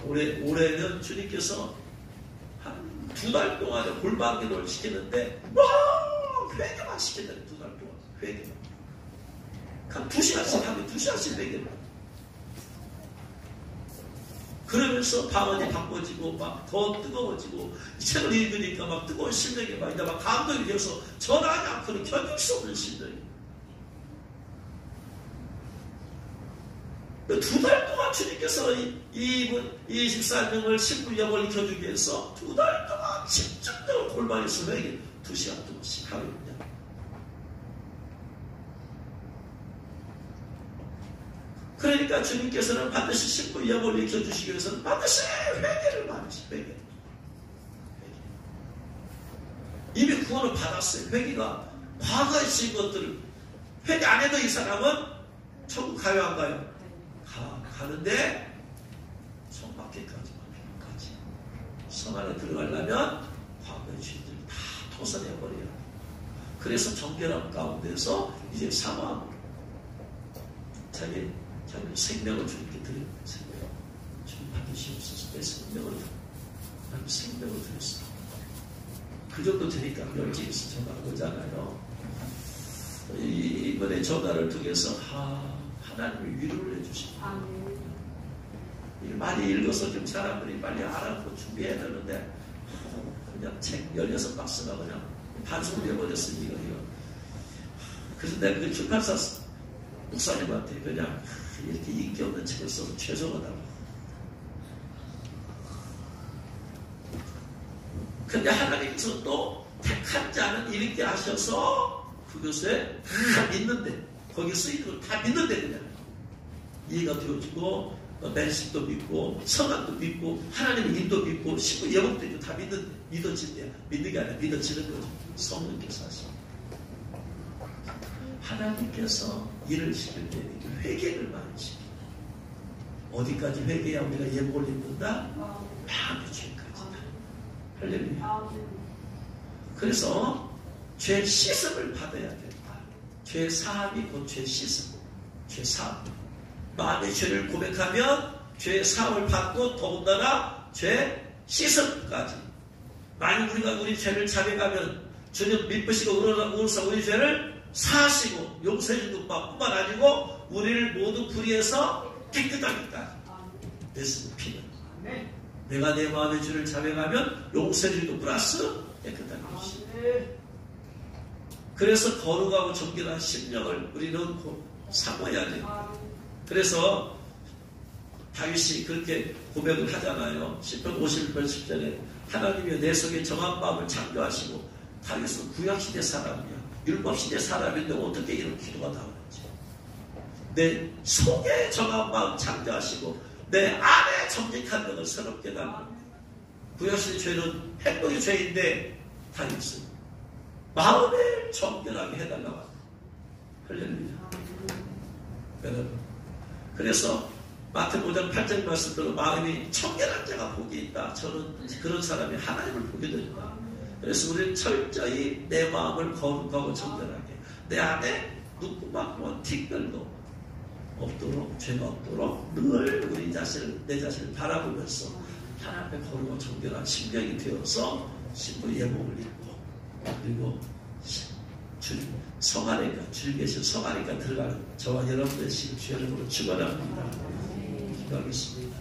올해는 주님께서 한 2달 동안에 골방 기도를 시키는데 회개만 시킨다. 2달 동안 회개만. 한 2시간씩 하면 2시간씩 회개를. 그러면서 방언이 바꿔지고 막 더 뜨거워지고 이 책을 읽으니까 막 뜨거운 심령이 막 이제 막 감동이 되어서 전하지 않고는 견딜 수 없는 심령이. 2달 동안 주님께서 이 집사님을 신부 영을 익혀주기 위해서 2달 동안 집중적으로 골방에서 회개 2시간 동안씩 하루에. 그러니까 주님께서는 반드시 신부 영을 익혀주시기 위해서는 반드시 회개를 많으시 회개. 이미 구원을 받았어요. 회개가 과거에 지은 것들을 회개 안 해도 이 사람은 천국 가요 안 가요? 가는데 성 밖에까지 성 안에 들어가려면 과거의 죄들을 다 토선해버려요. 그래서 정결함 가운데서 이제 사망 자기 생명을 주님께 드리는 생명. 주님 받으시옵소서. 내 생명을 나는 생명을 드렸어. 그 정도 되니까 열정에서 전화가 오잖아요. 이번에 전화를 통해서 하나님이 위로를 해주시고 많이 읽어서 좀 사람들이 빨리 알아보고 준비해야 되는데 그냥 책 16박스가 그냥 반송되어버렸어요. 이거. 그래서 내가 그 출판사 목사님한테 그냥 이렇게 인기 없는 책을 써서 죄송하다고. 근데 하나님께서 또 택한 자는 이렇게 하셔서 그것에 다 믿는데 거기 쓰이는 걸 다 믿는데 그냥 이해가 되어지고 멘식도 믿고 성안도 믿고 하나님의 인도 믿고 신부 예복도 다 믿어진대요. 믿는 게 아니라 믿어지는 거죠. 성령께서 하시고 하나님께서 일을 시킬 때 회개를 많이 시켜요. 어디까지 회개해야 우리가 예복을 입는다? 마음의 죄까지다. 할렐루야. 그래서 죄 씻음을 받아야 된다. 죄 사함이 곧 죄 씻음. 죄 사함. 마음의 죄를 고백하면 죄의 사함을 받고 더군다나 죄 씻음까지. 만약 우리가 우리 죄를 자백하면 주님 미쁘시고 의로우사 우리 죄를 사하시고 용서해 주는 것뿐만 아니고 우리를 모두 불의해서 깨끗하니까. 예수님 피는 내가 내 마음의 죄를 자백하면 용서해 주는 것 플러스 깨끗한 것이. 그래서 거룩하고 정결한 심령을 우리는 삼아야 돼요. 그래서 다윗이 그렇게 고백을 하잖아요. 시편 51편 10절에 하나님이 내 속에 정한 마음을 창조하시고. 다윗은 구약시대 사람이야. 율법시대 사람인데 어떻게 이런 기도가 나오는지. 내 속에 정한 마음 창조하시고 내 안에 정직한 것을 새롭게 달라. 구약시대 죄는 행동의 죄인데 다윗은 마음을 정결하게 해달라고 합니다. 할렐루야. 여러분, 그래서 마태복음 5장 8절 말씀대로 마음이 청결한 자가 복이 있다. 저는 그런 사람이 하나님을 보게 됩니다. 그래서 우리는 철저히 내 마음을 거룩하고 정결하게 내 안에 누구만큼은 티끌도 없도록 죄가 없도록 늘 우리 내 자신을 바라보면서 하나님 앞에 거룩하고 정결한 심령이 되어서 신부 예복을 입고 그리고 성 안에가 주님 계신 성 안에가 들어가는 저와 여러분의 지금 죄를 보고 축원합니다. 기도하겠습니다.